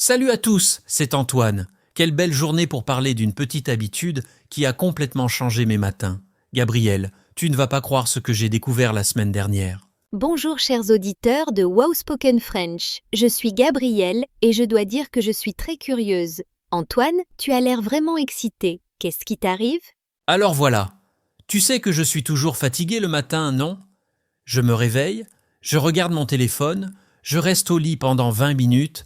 Salut à tous, c'est Antoine. Quelle belle journée pour parler d'une petite habitude qui a complètement changé mes matins. Gabriel, tu ne vas pas croire ce que j'ai découvert la semaine dernière. Bonjour chers auditeurs de Wow Spoken French, je suis Gabrielle et je dois dire que je suis très curieuse. Antoine, tu as l'air vraiment excité. Qu'est-ce qui t'arrive? Alors voilà, tu sais que je suis toujours fatigué le matin, non? Je me réveille, je regarde mon téléphone, je reste au lit pendant 20 minutes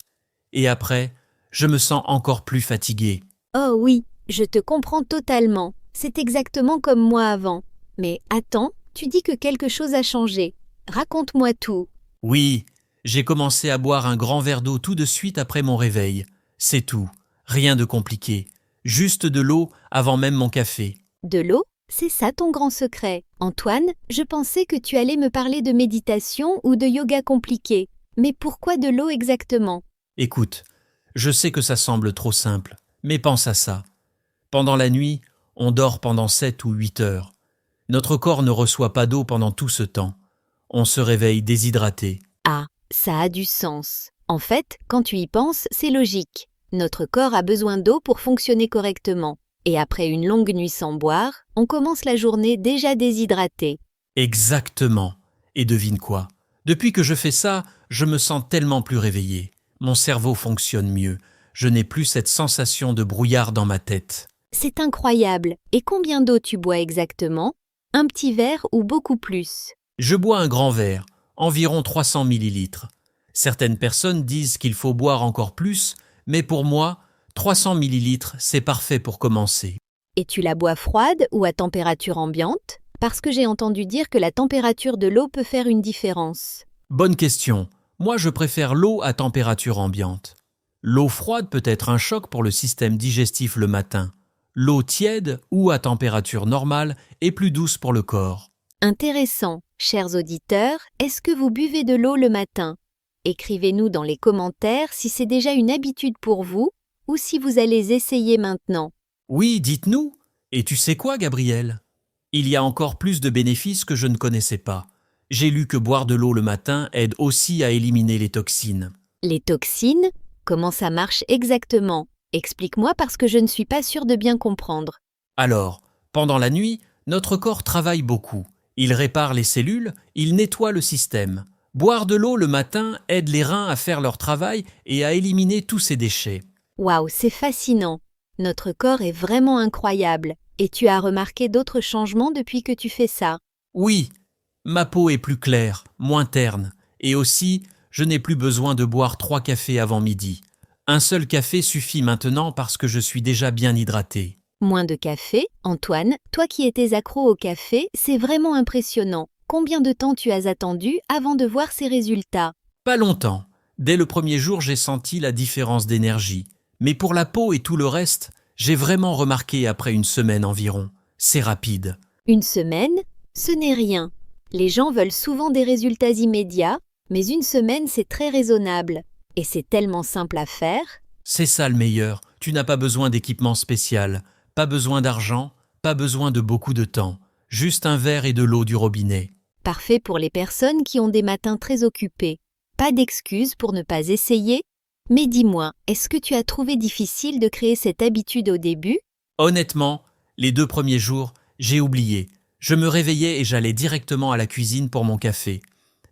et après, je me sens encore plus fatigué. Oh oui, je te comprends totalement. C'est exactement comme moi avant. Mais attends, tu dis que quelque chose a changé. Raconte-moi tout. Oui, j'ai commencé à boire un grand verre d'eau tout de suite après mon réveil. C'est tout, rien de compliqué. Juste de l'eau avant même mon café. De l'eau? C'est ça ton grand secret. Antoine, je pensais que tu allais me parler de méditation ou de yoga compliqué. Mais pourquoi de l'eau exactement? Écoute, je sais que ça semble trop simple, mais pense à ça. Pendant la nuit, on dort pendant 7 ou 8 heures. Notre corps ne reçoit pas d'eau pendant tout ce temps. On se réveille déshydraté. Ah, ça a du sens. En fait, quand tu y penses, c'est logique. Notre corps a besoin d'eau pour fonctionner correctement. Et après une longue nuit sans boire, on commence la journée déjà déshydraté. Exactement. Et devine quoi? Depuis que je fais ça, je me sens tellement plus réveillé. Mon cerveau fonctionne mieux. Je n'ai plus cette sensation de brouillard dans ma tête. C'est incroyable. Et combien d'eau tu bois exactement? Un petit verre ou beaucoup plus? Je bois un grand verre, environ 300 millilitres. Certaines personnes disent qu'il faut boire encore plus, mais pour moi, 300 millilitres, c'est parfait pour commencer. Et tu la bois froide ou à température ambiante? Parce que j'ai entendu dire que la température de l'eau peut faire une différence. Bonne question. Moi, je préfère l'eau à température ambiante. L'eau froide peut être un choc pour le système digestif le matin. L'eau tiède ou à température normale est plus douce pour le corps. Intéressant. Chers auditeurs, est-ce que vous buvez de l'eau le matin? Écrivez-nous dans les commentaires si c'est déjà une habitude pour vous ou si vous allez essayer maintenant. Oui, dites-nous. Et tu sais quoi, Gabriel? Il y a encore plus de bénéfices que je ne connaissais pas. J'ai lu que boire de l'eau le matin aide aussi à éliminer les toxines. Les toxines? Comment ça marche exactement? Explique-moi parce que je ne suis pas sûre de bien comprendre. Alors, pendant la nuit, notre corps travaille beaucoup. Il répare les cellules, il nettoie le système. Boire de l'eau le matin aide les reins à faire leur travail et à éliminer tous ces déchets. Waouh, c'est fascinant. Notre corps est vraiment incroyable. Et tu as remarqué d'autres changements depuis que tu fais ça? Oui, ma peau est plus claire, moins terne. Et aussi, je n'ai plus besoin de boire 3 cafés avant midi. Un seul café suffit maintenant parce que je suis déjà bien hydraté. Moins de café? Antoine, toi qui étais accro au café, c'est vraiment impressionnant. Combien de temps tu as attendu avant de voir ces résultats? Pas longtemps. Dès le premier jour, j'ai senti la différence d'énergie. Mais pour la peau et tout le reste, j'ai vraiment remarqué après une semaine environ. C'est rapide. Une semaine? Ce n'est rien. Les gens veulent souvent des résultats immédiats, mais une semaine c'est très raisonnable. Et c'est tellement simple à faire. C'est ça le meilleur. Tu n'as pas besoin d'équipement spécial, pas besoin d'argent, pas besoin de beaucoup de temps. Juste un verre et de l'eau du robinet. Parfait pour les personnes qui ont des matins très occupés. Pas d'excuses pour ne pas essayer. Mais dis-moi, est-ce que tu as trouvé difficile de créer cette habitude au début? Honnêtement, les 2 premiers jours, j'ai oublié. Je me réveillais et j'allais directement à la cuisine pour mon café.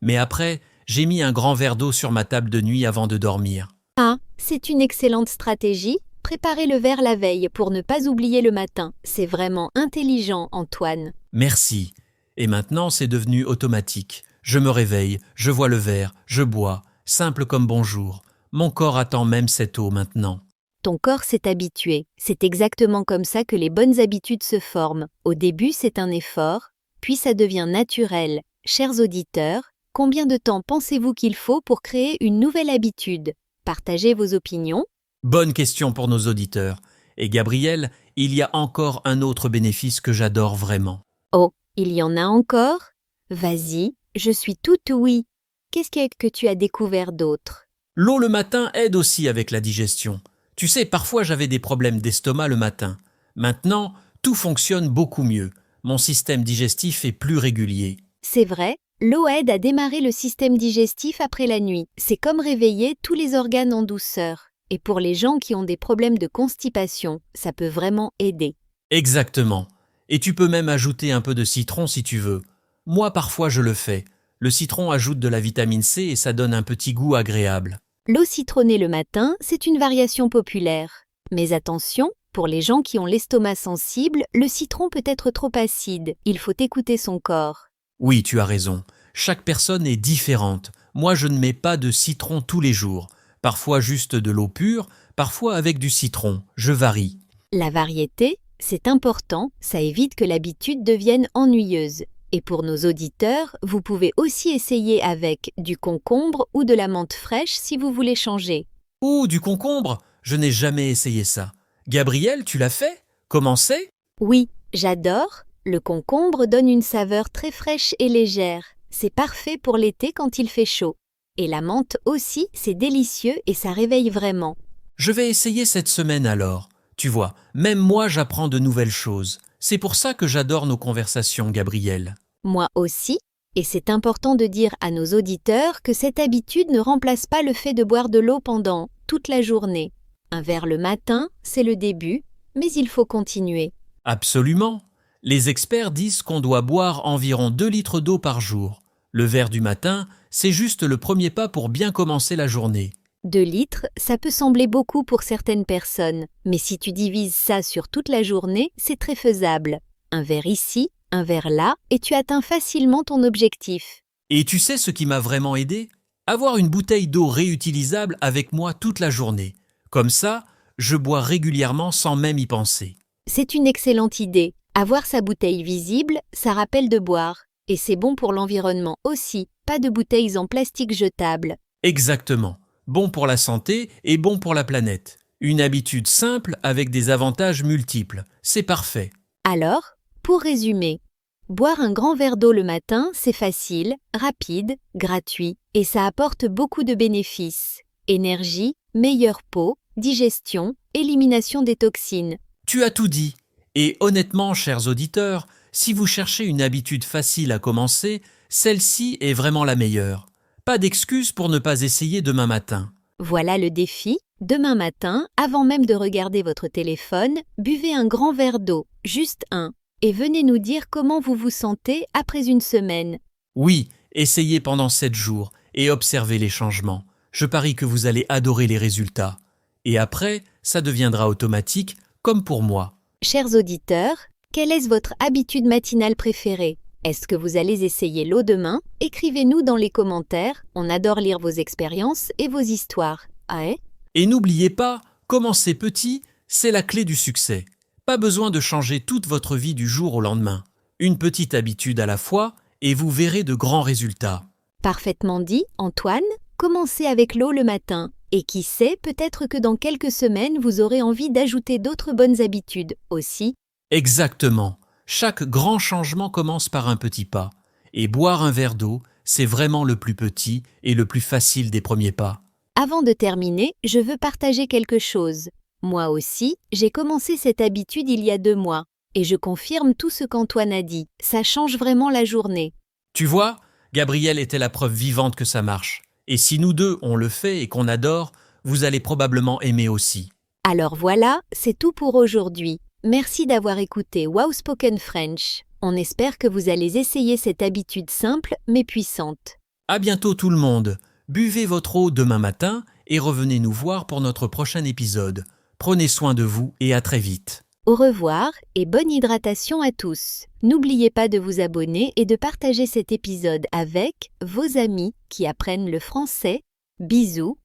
Mais après, j'ai mis un grand verre d'eau sur ma table de nuit avant de dormir. Ah, c'est une excellente stratégie. Préparez le verre la veille pour ne pas oublier le matin. C'est vraiment intelligent, Antoine. Merci. Et maintenant, c'est devenu automatique. Je me réveille, je vois le verre, je bois. Simple comme bonjour. Mon corps attend même cette eau maintenant. Ton corps s'est habitué. C'est exactement comme ça que les bonnes habitudes se forment. Au début, c'est un effort, puis ça devient naturel. Chers auditeurs, combien de temps pensez-vous qu'il faut pour créer une nouvelle habitude? Partagez vos opinions. Bonne question pour nos auditeurs. Et Gabriel, il y a encore un autre bénéfice que j'adore vraiment. Oh, il y en a encore? Vas-y, je suis toute oui. Qu'est-ce que tu as découvert d'autre? L'eau le matin aide aussi avec la digestion. Tu sais, parfois j'avais des problèmes d'estomac le matin. Maintenant, tout fonctionne beaucoup mieux. Mon système digestif est plus régulier. C'est vrai, l'eau aide à démarrer le système digestif après la nuit. C'est comme réveiller tous les organes en douceur. Et pour les gens qui ont des problèmes de constipation, ça peut vraiment aider. Exactement. Et tu peux même ajouter un peu de citron si tu veux. Moi, parfois, je le fais. Le citron ajoute de la vitamine C et ça donne un petit goût agréable. L'eau citronnée le matin, c'est une variation populaire. Mais attention, pour les gens qui ont l'estomac sensible, le citron peut être trop acide. Il faut écouter son corps. Oui, tu as raison. Chaque personne est différente. Moi, je ne mets pas de citron tous les jours. Parfois juste de l'eau pure, parfois avec du citron. Je varie. La variété, c'est important, ça évite que l'habitude devienne ennuyeuse. Et pour nos auditeurs, vous pouvez aussi essayer avec du concombre ou de la menthe fraîche si vous voulez changer. Oh, du concombre? Je n'ai jamais essayé ça. Gabriel, tu l'as fait? Comment c'est? Oui, j'adore. Le concombre donne une saveur très fraîche et légère. C'est parfait pour l'été quand il fait chaud. Et la menthe aussi, c'est délicieux et ça réveille vraiment. Je vais essayer cette semaine alors. Tu vois, même moi j'apprends de nouvelles choses. C'est pour ça que j'adore nos conversations, Gabriel. Moi aussi, et c'est important de dire à nos auditeurs que cette habitude ne remplace pas le fait de boire de l'eau pendant toute la journée. Un verre le matin, c'est le début, mais il faut continuer. Absolument. Les experts disent qu'on doit boire environ 2 litres d'eau par jour. Le verre du matin, c'est juste le premier pas pour bien commencer la journée. 2 litres, ça peut sembler beaucoup pour certaines personnes, mais si tu divises ça sur toute la journée, c'est très faisable. Un verre ici, un verre là, et tu atteins facilement ton objectif. Et tu sais ce qui m'a vraiment aidé? Avoir une bouteille d'eau réutilisable avec moi toute la journée. Comme ça, je bois régulièrement sans même y penser. C'est une excellente idée. Avoir sa bouteille visible, ça rappelle de boire. Et c'est bon pour l'environnement aussi, pas de bouteilles en plastique jetables. Exactement. Bon pour la santé et bon pour la planète. Une habitude simple avec des avantages multiples. C'est parfait. Alors, pour résumer, boire un grand verre d'eau le matin, c'est facile, rapide, gratuit, et ça apporte beaucoup de bénéfices. Énergie, meilleure peau, digestion, élimination des toxines. Tu as tout dit. Et honnêtement, chers auditeurs, si vous cherchez une habitude facile à commencer, celle-ci est vraiment la meilleure. Pas d'excuse pour ne pas essayer demain matin. Voilà le défi. Demain matin, avant même de regarder votre téléphone, buvez un grand verre d'eau, juste un, et venez nous dire comment vous vous sentez après une semaine. Oui, essayez pendant 7 jours et observez les changements. Je parie que vous allez adorer les résultats. Et après, ça deviendra automatique, comme pour moi. Chers auditeurs, quelle est votre habitude matinale préférée? Est-ce que vous allez essayer l'eau demain? Écrivez-nous dans les commentaires, on adore lire vos expériences et vos histoires. Ah ouais? Et n'oubliez pas, commencer petit, c'est la clé du succès. Pas besoin de changer toute votre vie du jour au lendemain. Une petite habitude à la fois et vous verrez de grands résultats. Parfaitement dit, Antoine. Commencez avec l'eau le matin. Et qui sait, peut-être que dans quelques semaines, vous aurez envie d'ajouter d'autres bonnes habitudes aussi. Exactement. Chaque grand changement commence par un petit pas. Et boire un verre d'eau, c'est vraiment le plus petit et le plus facile des premiers pas. Avant de terminer, je veux partager quelque chose. Moi aussi, j'ai commencé cette habitude il y a 2 mois. Et je confirme tout ce qu'Antoine a dit. Ça change vraiment la journée. Tu vois, Gabriel était la preuve vivante que ça marche. Et si nous deux, on le fait et qu'on adore, vous allez probablement aimer aussi. Alors voilà, c'est tout pour aujourd'hui. Merci d'avoir écouté Wow Spoken French. On espère que vous allez essayer cette habitude simple mais puissante. À bientôt tout le monde. Buvez votre eau demain matin et revenez nous voir pour notre prochain épisode. Prenez soin de vous et à très vite. Au revoir et bonne hydratation à tous. N'oubliez pas de vous abonner et de partager cet épisode avec vos amis qui apprennent le français. Bisous